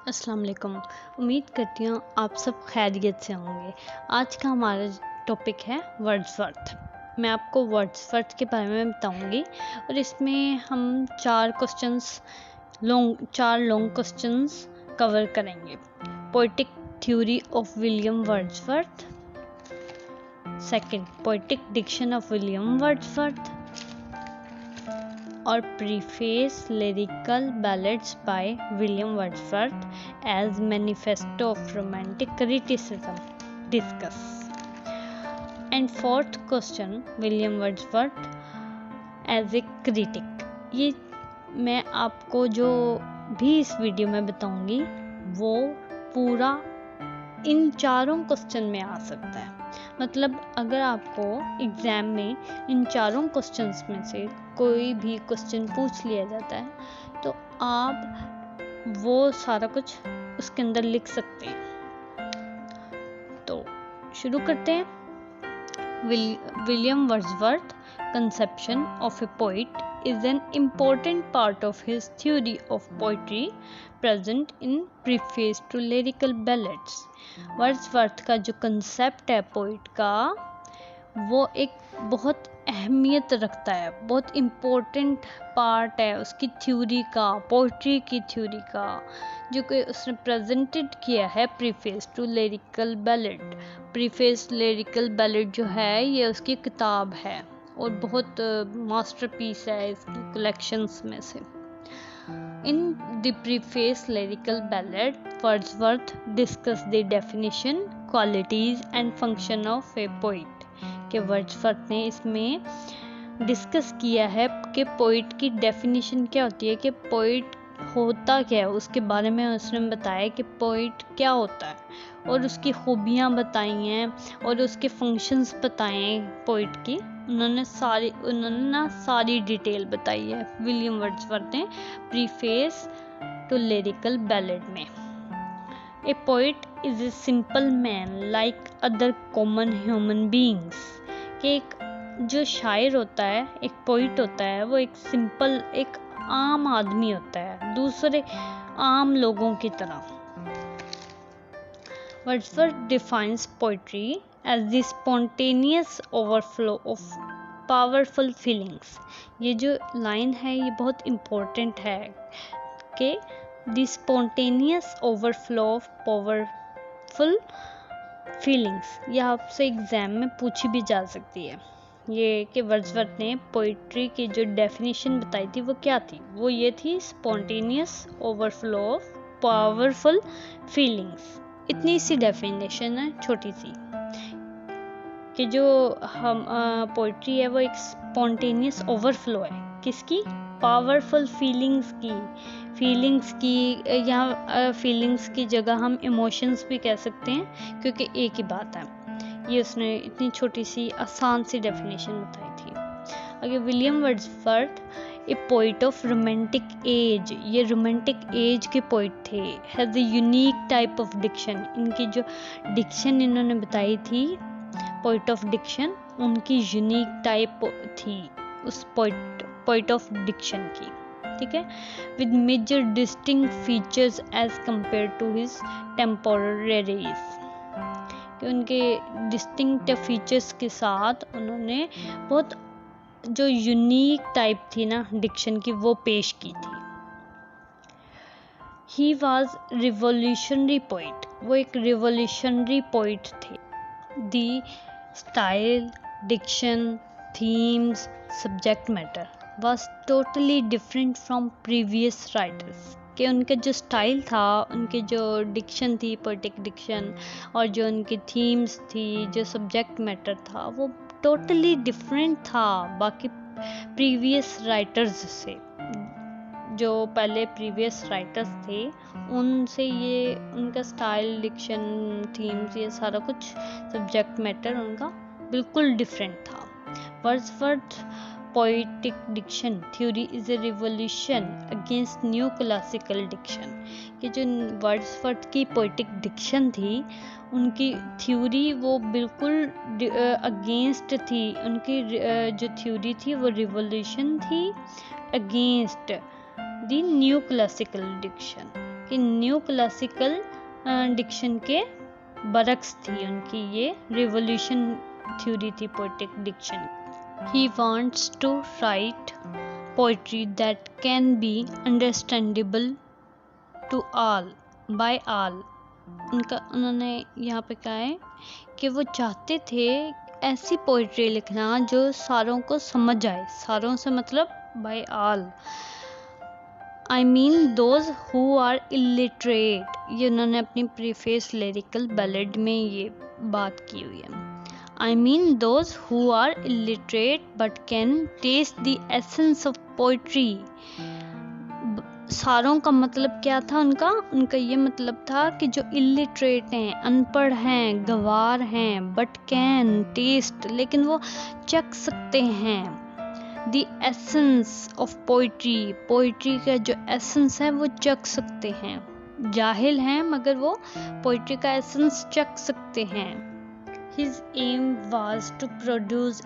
अस्सलाम वालेकुम। उम्मीद करती हूँ आप सब खैरियत से होंगे। आज का हमारा टॉपिक है वर्ड्सवर्थ। मैं आपको वर्ड्सवर्थ के बारे में बताऊंगी और इसमें हम चार लॉन्ग क्वेश्चंस कवर करेंगे। Poetic theory of William Wordsworth, second poetic diction of William Wordsworth और preface lyrical ballads by William Wordsworth as manifesto of romantic criticism discuss. And fourth question, William Wordsworth as a critic. ये मैं आपको जो भी इस video में बताऊंगी वो पूरा इन चारों क्वेश्चन में आ सकता है। मतलब अगर आपको एग्ज़ाम में इन चारों क्वेश्चंस में से कोई भी क्वेश्चन पूछ लिया जाता है तो आप वो सारा कुछ उसके अंदर लिख सकते हैं। तो शुरू करते हैं। William Wordsworth conception of a poet is an important part of his theory of poetry present in preface to lyrical ballads. Wordsworth का जो कंसेप्ट है पोइट का वो एक बहुत अहमियत रखता है, बहुत इम्पोर्टेंट पार्ट है उसकी थ्योरी का, पोइट्री की थ्योरी का, जो कि उसने प्रेजेंटेड किया है preface to lyrical ballad. Preface lyrical ballad जो है ये उसकी किताब है और बहुत मास्टरपीस है इसकी कलेक्शंस में से। In the preface lyrical ballad, Wordsworth discussed the definition, qualities and function of a poet। कि वर्ड्सवर्थ ने इसमें डिस्कस किया है कि पोइट की डेफिनेशन क्या होती है, कि पोइट होता क्या है, उसके बारे में उसने बताया कि पोइट क्या होता है और उसकी खूबियाँ बताई हैं और उसके फंक्शंस बताए हैं पोइट की। उन्होंने ना सारी डिटेल बताई है विलियम वर्ड्सवर्थ ने प्रीफेस टू लिरिकल बैलेड में। A poet is a simple man like other common human beings. कि एक जो शायर होता है, एक पोइट होता है, वो एक सिंपल, एक आम आदमी होता है दूसरे आम लोगों की तरह। Wordsworth defines poetry as the spontaneous overflow of powerful feelings। ये जो लाइन है ये बहुत इम्पोर्टेंट है कि the spontaneous overflow of powerful feelings। ये आपसे एग्जाम में पूछी भी जा सकती है। ये कि वर्ड्सवर्थ ने पोइट्री की जो डेफिनेशन बताई थी वो क्या थी, वो ये थी spontaneous overflow of powerful feelings. इतनी सी डेफिनेशन है, छोटी सी, कि जो हम पोइट्री है वो एक स्पॉन्टेनियस ओवरफ्लो है। किसकी? पावरफुल फीलिंग्स की यहाँ फीलिंग्स की जगह हम इमोशंस भी कह सकते हैं, क्योंकि एक ही बात है। ये उसने इतनी छोटी सी आसान सी डेफिनेशन बताई थी। अगर William Wordsworth a poet of romantic age, ये रोमांटिक एज के पोइट थे। Has a unique type of diction. इनकी जो डिक्शन इन्होंने बताई थी पोइट ऑफ डिक्शन, उनकी यूनिक टाइप थी उस पोइट ऑफ डिक्शन की, ठीक है। With major distinct features as compare to his temporaries. कि उनके डिस्टिंक्ट फीचर्स के साथ उन्होंने बहुत जो यूनिक टाइप थी ना डिक्शन की वो पेश की थी। ही वॉज रिवोल्यूशनरी पोइट, वो एक रिवोल्यूशनरी पोइट थे। The style, diction, themes, subject matter was totally different from previous writers. कि उनका जो स्टाइल था, उनकी जो डिक्शन थी, पोएटिक डिक्शन, और जो उनकी थीम्स थी, जो सब्जेक्ट मैटर था, वो टोटली डिफरेंट था बाकी प्रीवियस राइटर्स से। जो पहले प्रीवियस राइटर्स थे उनसे ये उनका स्टाइल, डिक्शन, थीम्स, ये सारा कुछ सब्जेक्ट मैटर उनका बिल्कुल डिफरेंट था। Wordsworth poetic diction theory is a revolution against new classical diction. कि जो वर्ड्सवर्थ की पोएटिक डिक्शन थी उनकी थ्योरी वो बिल्कुल अगेंस्ट थी। उनकी जो थ्योरी थी वो रिवोल्यूशन थी against the new classical diction. कि न्यू क्लासिकल डिक्शन के बरक्स थी उनकी ये रिवोल्यूशन थ्योरी थी poetic diction. He wants to write poetry that can be understandable to all by all. उन्होंने यहाँ पे कहा है कि वो चाहते थे ऐसी पोइट्री लिखना जो सारों को समझ आए। सारों से मतलब by all, I mean those who are illiterate. ये उन्होंने अपनी प्रीफेस लिरिकल बैलेड में ये बात की हुई है। I mean those who are illiterate but can taste the essence of poetry. सारों का मतलब क्या था उनका ये मतलब था कि जो इलिटरेट हैं, अनपढ़ हैं, गंवार हैं, बट कैन टेस्ट, लेकिन वो चख सकते हैं the essence of poetry. Poetry का जो एसेंस है वो चख सकते हैं। जाहिल हैं मगर वो पोइट्री का एसेंस चख सकते हैं। His aim was to produce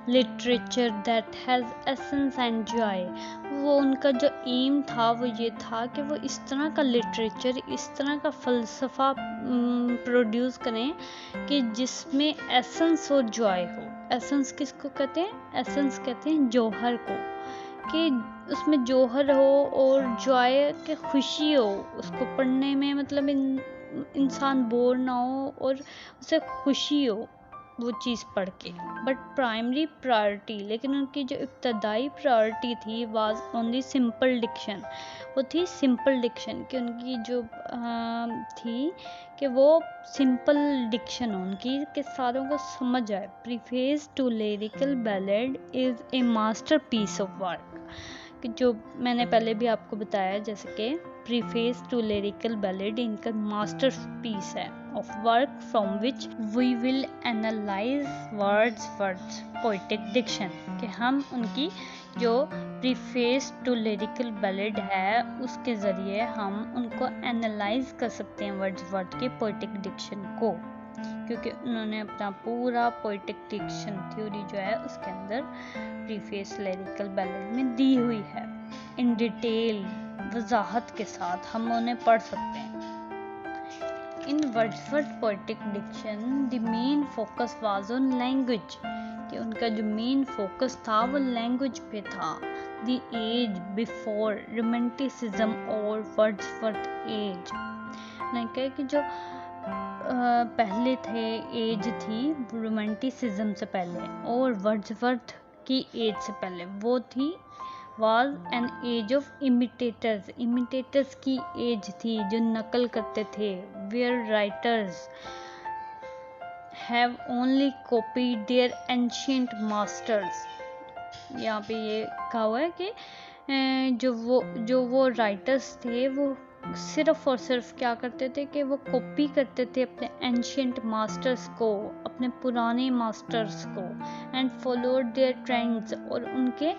literature that has essence and joy. वो उनका जो एम था वो ये था कि वो इस तरह का लिटरेचर, इस तरह का फ़लसफ़ा प्रोड्यूस करें कि जिसमें एसेंस और जॉय हो। एसेंस किसको कहते हैं? एसेंस कहते हैं जौहर को, कि उसमें जौहर हो और जॉय के खुशी हो उसको पढ़ने में, मतलब इंसान बोर ना हो और उसे खुशी हो वो चीज़ पढ़ के। बट प्राइमरी प्रायोरिटी, लेकिन उनकी जो इब्तदाई प्रायोरिटी थी वाज ओनली सिंपल डिक्शन। वो थी सिंपल डिक्शन, कि उनकी जो थी कि वो सिंपल डिक्शन हो उनकी, कि सारों को समझ आए। Preface to lyrical ballad is a masterpiece of work, कि जो मैंने पहले भी आपको बताया जैसे कि प्रीफेस टू लिरिकल बैलेड इनका मास्टर पीस है of work from which we will analyze Wordsworth's poetic diction। कि हम उनकी जो प्रीफेस टू लिरिकल बैलेड है उसके ज़रिए हम उनको एनालाइज कर सकते हैं वर्ड्सवर्थ के पोएटिक डिक्शन को, क्योंकि उन्होंने अपना पूरा पोएटिक डिक्शन थ्योरी जो है उसके अंदर प्रीफेस लिरिकल बैलेड में दी हुई है। इन डिटेल वजाहत के साथ हम उन्हें पढ़ सकते हैं। In Wordsworth poetic diction, the main focus was on language, कि उनका जो मेन फोकस था वो लैंग्वेज पे था। The age before romanticism और Wordsworth age, मैंने कहा कि जो पहले थे एज थी रोमांटिसिज्म से पहले और वर्ड्सवर्थ की एज से पहले, वो थी was an age of imitators। imitators की एज थी जो नकल करते थे। where writers have only copied their ancient masters। यहाँ पे ये कहा हुआ है कि जो वो राइटर्स थे वो सिर्फ और सिर्फ क्या करते थे कि वो कॉपी करते थे अपने एंशियंट मास्टर्स को, अपने पुराने मास्टर्स को, एंड फॉलोड देयर ट्रेंड्स, और उनके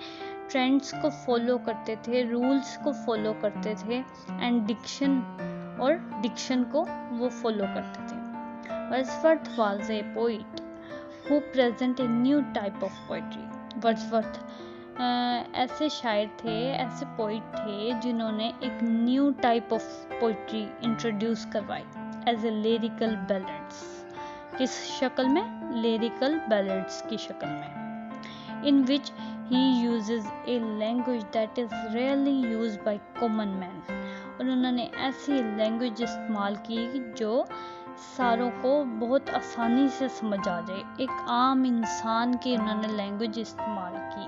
ट्रेंड्स को फॉलो करते थे, रूल्स को फॉलो करते थे, एंड डिक्शन को वो फॉलो करते थे। Wordsworth was a poet who present a new type of poetry. Wordsworth ऐसे शायर थे, ऐसे पोइट थे जिन्होंने एक new type of poetry introduce करवाई एज ए लिरिकल बैलेड्स। किस शक्ल में? लिरिकल बैलेड्स की शक्ल में। इन विच he uses a language that is rarely used by common man। और उन्होंने ऐसी लैंग्वेज इस्तेमाल की जो सारों को बहुत आसानी से समझ आ जाए, एक आम इंसान की उन्होंने लैंग्वेज इस्तेमाल की।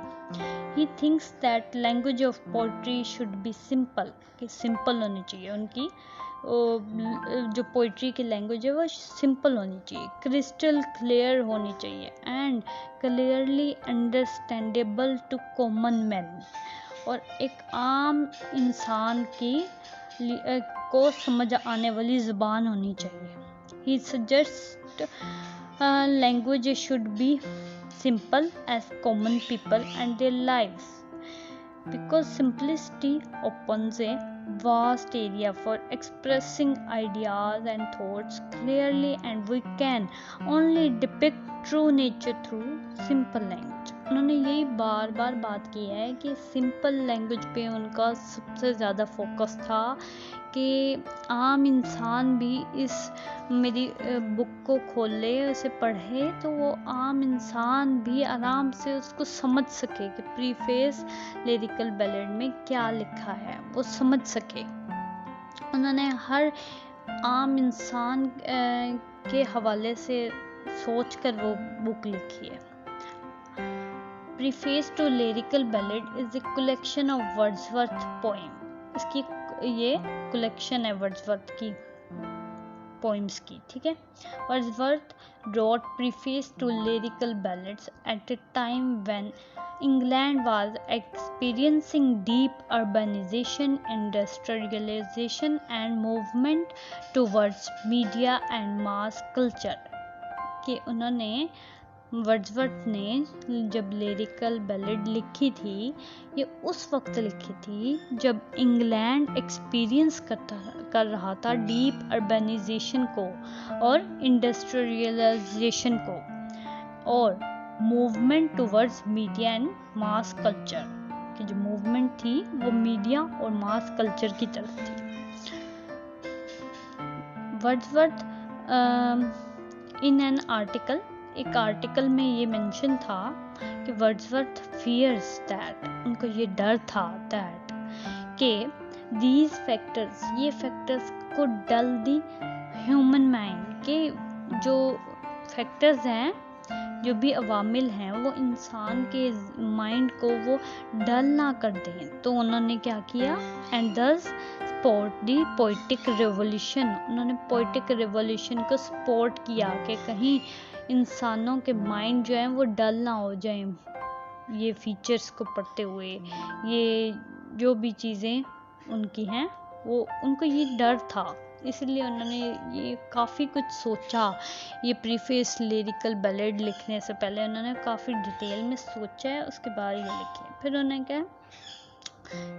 He thinks that language of poetry should be simple, कि सिंपल होनी चाहिए उनकी जो पोइट्री की लैंग्वेज है वो सिंपल होनी चाहिए, क्रिस्टल क्लियर होनी चाहिए, and clearly understandable to common man, और एक आम इंसान को समझ आने वाली ज़ुबान होनी चाहिए। He suggest language should be simple as common people and their lives, because simplicity opens a vast area for expressing ideas and thoughts clearly, and we can only depict true nature through simple language. उन्होंने यही बार बार बात की है कि simple language पे उनका सबसे ज़्यादा फोकस था कि आम इंसान भी इस मेरी बुक को खोल ले, उसे पढ़े तो वो आम इंसान भी आराम से उसको समझ सके कि प्रीफेस लिरिकल बैलेड में क्या लिखा है, वो समझ सके। उन्होंने हर आम इंसान के हवाले से सोचकर वो बुक लिखी है। Preface to lyrical ballad is a collection of Wordsworth poem. इसकी ये कलेक्शन है वर्ड्सवर्थ की पोएम्स की, ठीक है। Wordsworth wrote preface to lyrical ballads at a time when England was experiencing deep urbanization, industrialization and movement towards media and mass culture। कि उन्होंने Wordsworth ने जब लिरिकल बैलेड लिखी थी, ये उस वक्त लिखी थी जब इंग्लैंड एक्सपीरियंस कर रहा था डीप अर्बनाइजेशन को और इंडस्ट्रियलाइजेशन को और movement towards media and mass culture, कि जो मूवमेंट थी वो मीडिया और मास कल्चर की तरफ थी। वर्ड्सवर्थ इन एन आर्टिकल, एक आर्टिकल में ये मेंशन था कि वर्ड्सवर्थ फियर्स दैट, उनको ये डर था दैट कि दीज फैक्टर्स, ये फैक्टर्स को डल दी ह्यूमन माइंड, के जो फैक्टर्स हैं, जो भी अवामिल हैं, वो इंसान के माइंड को वो डल ना कर दें। तो उन्होंने क्या किया, एंड दस सपोर्ट दी पोइटिक रेवोल्यूशन, उन्होंने पोइटिक रेवोल्यूशन को सपोर्ट किया कि कहीं इंसानों के माइंड जो है वो डल ना हो जाए ये फीचर्स को पढ़ते हुए, ये जो भी चीज़ें उनकी हैं वो उनको ये डर था, इसलिए उन्होंने ये काफ़ी कुछ सोचा। ये प्रीफेस लिरिकल बैलेड लिखने से पहले उन्होंने काफ़ी डिटेल में सोचा है, उसके बाद ये लिखे। फिर उन्होंने क्या,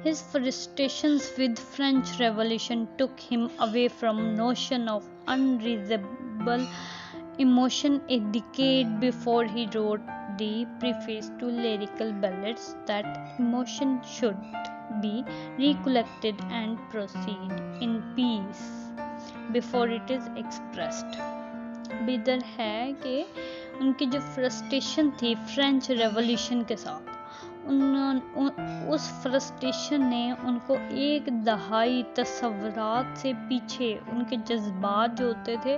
His frustrations with French Revolution took him away from notion of unreasonable emotion a decade before he wrote the preface to lyrical ballads that emotion should be recollected and proceed in peace before it is expressed। इधर है कि उनकी जो frustration थी French revolution के साथ, उस frustration ने उनको एक दहाई तस्वुरात से पीछे, उनके जज्बात जो होते थे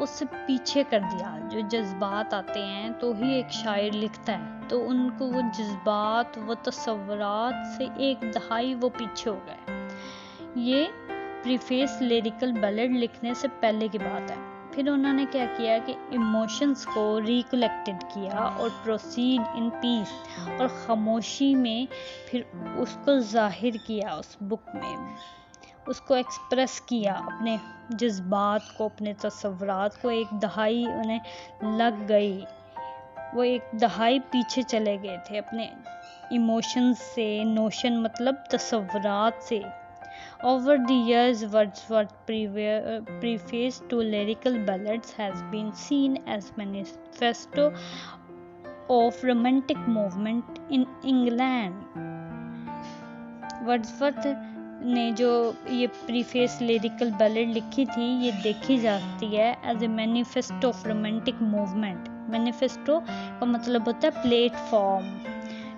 उससे पीछे कर दिया। जो जज्बात आते हैं तो ही एक शायर लिखता है, तो उनको वो जज्बात, वो तस्वुरात से एक दहाई वो पीछे हो गए। ये प्रीफेस लिरिकल बैलेड लिखने से पहले की बात है। फिर उन्होंने क्या किया कि इमोशंस को रिकलेक्टेड किया और प्रोसीड इन पीस, और खामोशी में फिर उसको जाहिर किया, उस बुक में उसको एक्सप्रेस किया, अपने जज्बात को, अपने तस्वुरात को। एक दहाई उन्हें लग गई, वो एक दहाई पीछे चले गए थे अपने इमोशंस से, नोशन मतलब तस्वुरात से। Over the years, Wordsworth's preface to lyrical ballads has been seen as manifesto of romantic movement in England। Wordsworth ने जो ये प्रीफेस लिरिकल बैलेड लिखी थी, ये देखी जाती है as a manifesto of romantic movement. Manifesto का मतलब होता है प्लेटफॉर्म,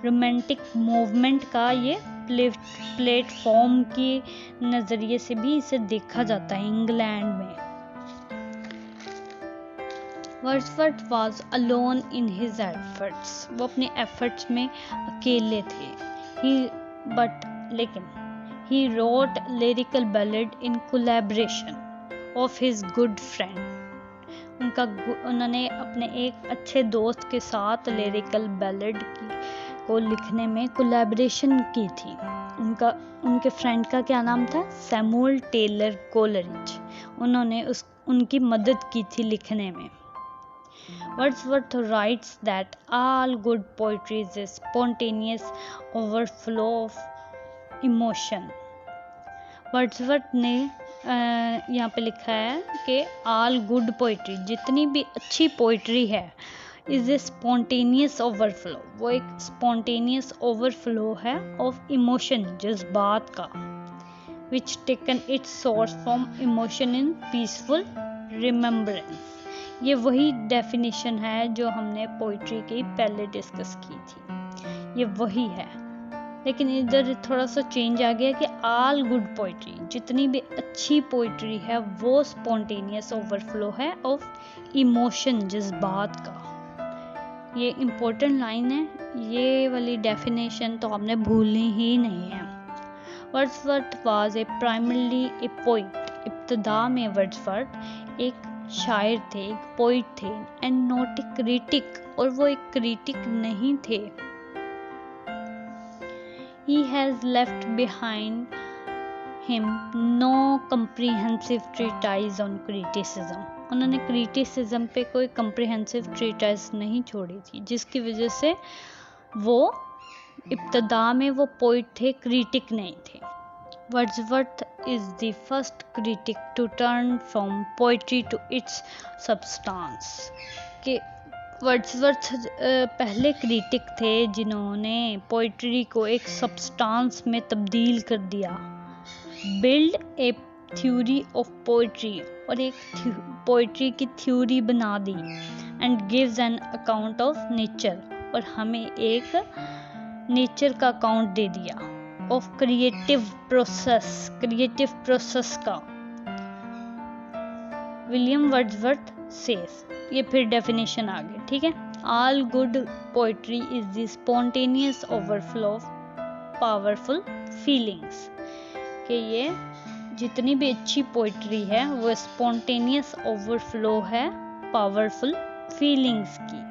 रोमांटिक मूवमेंट का ये प्लेटफॉर्म के नज़रिए से भी इसे देखा जाता है इंग्लैंड में। Wordsworth was alone in his efforts, वो अपने एफर्ट्स में अकेले थे। लेकिन he wrote lyrical ballad in collaboration of his good friend। उन्होंने अपने एक अच्छे दोस्त के साथ लिरिकल बैलेड को लिखने में कोलैबोरेशन की थी। उनके फ्रेंड का क्या नाम था, सैमुअल टेलर कोलरिज। उन्होंने उनकी मदद की थी लिखने में। Wordsworth writes that all good poetry is a spontaneous overflow of emotion। Wordsworth ने यहाँ पे लिखा है कि all good poetry, जितनी भी अच्छी पोइट्री है, इज ए स्पॉन्टेनियस ओवरफ्लो, वो एक स्पॉन्टेनियस ओवरफ्लो है ऑफ इमोशन, जज्बात का, which taken its source from emotion in peaceful remembrance. ये वही डेफिनेशन है जो हमने पोइट्री की पहले डिस्कस की थी, ये वही है, लेकिन इधर थोड़ा सा चेंज आ गया कि ऑल गुड पोइट्री, जितनी भी अच्छी पोइट्री है वो स्पॉन्टेनियस ओवरफ्लो है ऑफ इमोशन, जज्बात का। ये इम्पोर्टेंट लाइन है, ये वाली डेफिनेशन तो हमने भूलनी ही नहीं है। Wordsworth was a primarily a poet, इब्तदा में वर्ड्सवर्थ एक शायर थे, एक पोइट थे, एंड नॉट ए क्रिटिक, और वो एक क्रिटिक नहीं थे। He has left behind him no comprehensive treatise on criticism. उन्होंने क्रिटिसिज्म पे कोई comprehensive treatise नहीं छोड़ी थी, जिसकी वजह से वो इब्तदा में वो पोइट थे, क्रिटिक नहीं थे। Wordsworth is the first critic to turn from poetry to its substance. कि वर्ड्सवर्थ पहले क्रिटिक थे जिन्होंने पोइट्री को एक सब्सटेंस में तब्दील कर दिया। Build a theory of poetry, और एक पोइट्री की थ्योरी बना दी, and gives an account of nature, और हमें एक नेचर का अकाउंट दे दिया, ऑफ क्रिएटिव प्रोसेस का। विलियम वर्ड्सवर्थ सेज, ये फिर डेफिनेशन आ गई, ठीक है। All good poetry is the spontaneous overflow of powerful feelings, कि ये जितनी भी अच्छी पोइट्री है वो स्पॉन्टेनियस ओवरफ्लो है पावरफुल फीलिंग्स की।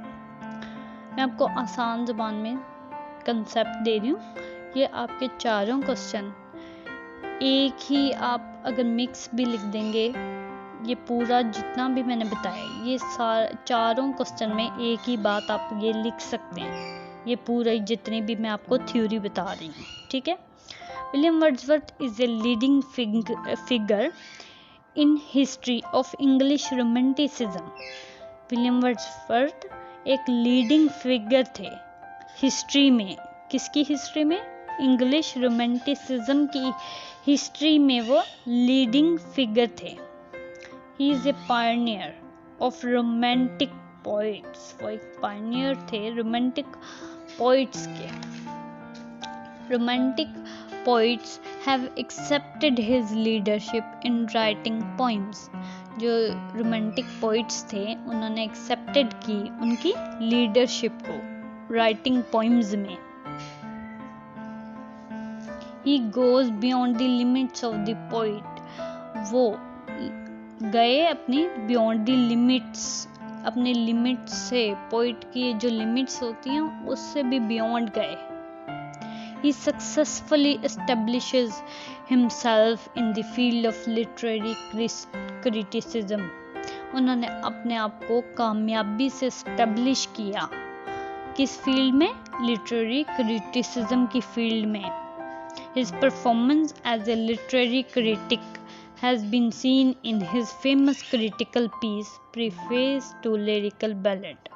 मैं आपको आसान ज़बान में कंसेप्ट दे रही हूँ। ये आपके चारों क्वेश्चन एक ही, आप अगर मिक्स भी लिख देंगे, ये पूरा जितना भी मैंने बताया, ये चारों क्वेश्चन में एक ही बात आप ये लिख सकते हैं, ये पूरा जितनी भी मैं आपको थ्योरी बता रही हूँ, ठीक है। William Wordsworth is a leading figure in history of English romanticism. William Wordsworth एक लीडिंग फिगर थे हिस्ट्री में, किसकी हिस्ट्री में? इंग्लिश रोमांटिसिज्म की हिस्ट्री में वो लीडिंग फिगर थे। He is a pioneer of romantic poets. वो एक pioneer थे romantic poets के। Romantic poets have accepted his leadership in writing poems. जो romantic poets थे उन्होंने accepted की उनकी leadership को writing poems में। He goes beyond the limits of the poet. वो गए अपनी बियॉन्ड द लिमिट्स, अपने लिमिट्स से, पोइट की जो लिमिट्स होती हैं उससे भी बियॉन्ड गए। He successfully establishes himself in the field of literary criticism. उन्होंने अपने आप को कामयाबी से एस्टेब्लिश किया, किस फील्ड में? लिटरेरी क्रिटिसिज्म की फील्ड में। His performance as a literary critic has been seen in his famous critical piece Preface to Lyrical Ballad,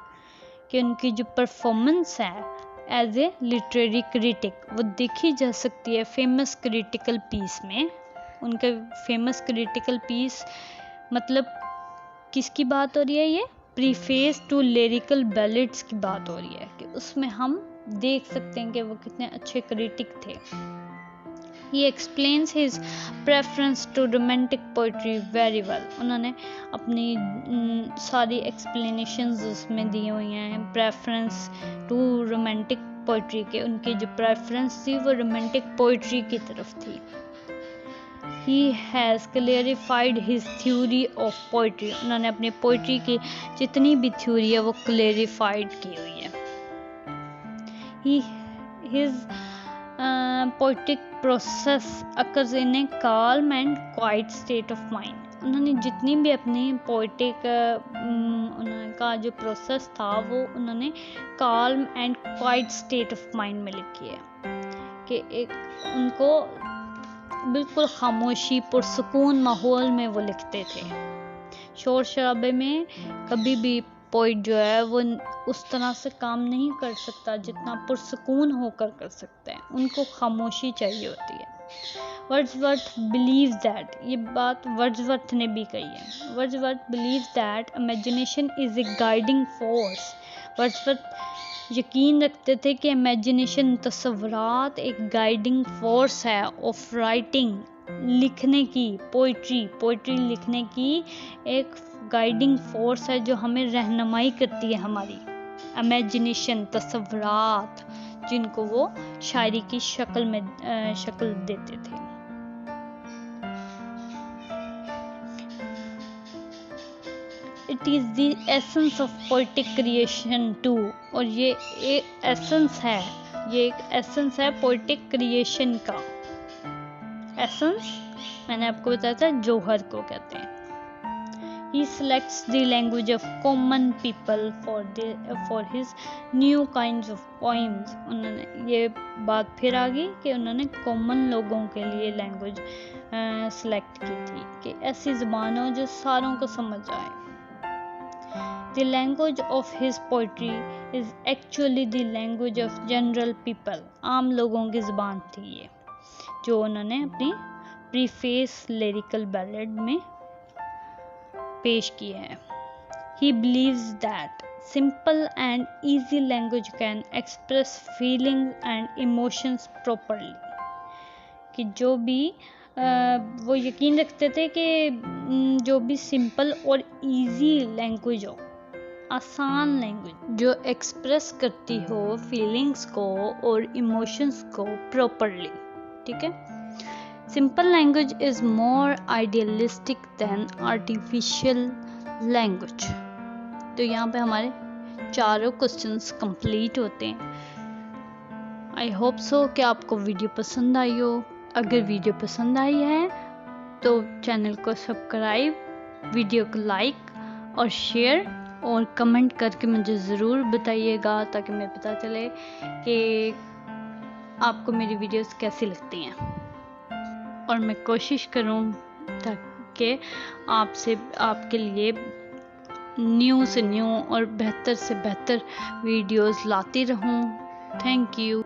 कि उनकी जो परफॉर्मेंस है एज ए लिटरेरी क्रिटिक वो देखी जा सकती है फेमस क्रिटिकल पीस में। उनका फेमस क्रिटिकल पीस मतलब किसकी बात हो रही है? ये प्रीफेस टू लिरिकल बैलेड्स की बात हो रही है, कि उसमें हम देख सकते हैं कि वो कितने अच्छे क्रिटिक थे। He explains his preference to romantic poetry very well. उन्होंने अपनी सारी explanations उसमें दी हुई हैं preference to romantic poetry के। उनकी जो preference थी वो romantic poetry की तरफ थी। He has clarified his theory of poetry. उन्होंने अपनी poetry की जितनी भी theory है वो clarified की हुई है। His poetic process occurs in a calm and quiet state of mind. उन्होंने जितनी भी अपनी पोइटिक उनका जो प्रोसेस था वो उन्होंने calm and quiet state of mind में लिखी है, कि एक उनको बिल्कुल खामोशी पुरसुकून माहौल में वो लिखते थे। शोर शराबे में कभी भी पोइट जो है वो उस तरह से काम नहीं कर सकता जितना पुरसकून होकर कर सकता है, उनको खामोशी चाहिए होती है। वर्ड्सवर्थ बिलीव दैट, ये बात वर्ड्सवर्थ ने भी कही है। Wordsworth believe that imagination is a guiding force. Wordsworth यकीन रखते थे कि इमेजिनेशन, तस्वुरात, एक गाइडिंग फोर्स है ऑफ राइटिंग, लिखने की, पोइट्री लिखने की एक गाइडिंग फोर्स है जो हमें रहनुमाई करती है हमारी। इमेजिनेशन, तस्वुरात, जिनको वो शायरी की शक्ल में शक्ल देते थे। It is the essence of poetic creation too, और ये एक एसेंस है, ये एक एसेंस है पोइटिक क्रिएशन का। एसेंस मैंने आपको बताया था जौहर को कहते हैं। He selects the language of common people for his new kinds of poems. उन्होंने ये बात फिर आ गई कि उन्होंने कॉमन लोगों के लिए लैंग्वेज सेलेक्ट की थी कि ऐसी ज़ुबान हो जो सारों को समझ आए। The language of his poetry is actually the language of general people. आम लोगों की ज़ुबान थी ये, जो उन्होंने अपनी प्रीफेस लिरिकल बैलेड में पेश किए हैं। He believes that simple and easy language can express feelings and emotions properly. कि जो भी वो यकीन रखते थे कि जो भी सिंपल और इजी लैंग्वेज हो, आसान लैंग्वेज जो एक्सप्रेस करती हो फीलिंग्स को और इमोशंस को प्रॉपरली, ठीक है। Simple language is more idealistic than artificial language. तो यहाँ पे हमारे चारों क्वेश्चंस कंप्लीट होते हैं। आई होप सो कि आपको वीडियो पसंद आई हो। अगर वीडियो पसंद आई है तो चैनल को सब्सक्राइब, वीडियो को लाइक और शेयर और कमेंट करके मुझे ज़रूर बताइएगा, ताकि मुझे पता चले कि आपको मेरी वीडियोस कैसी लगती हैं, और मैं कोशिश करूं ताकि आपके लिए न्यू से न्यू और बेहतर से बेहतर वीडियोस लाती रहूं। Thank you.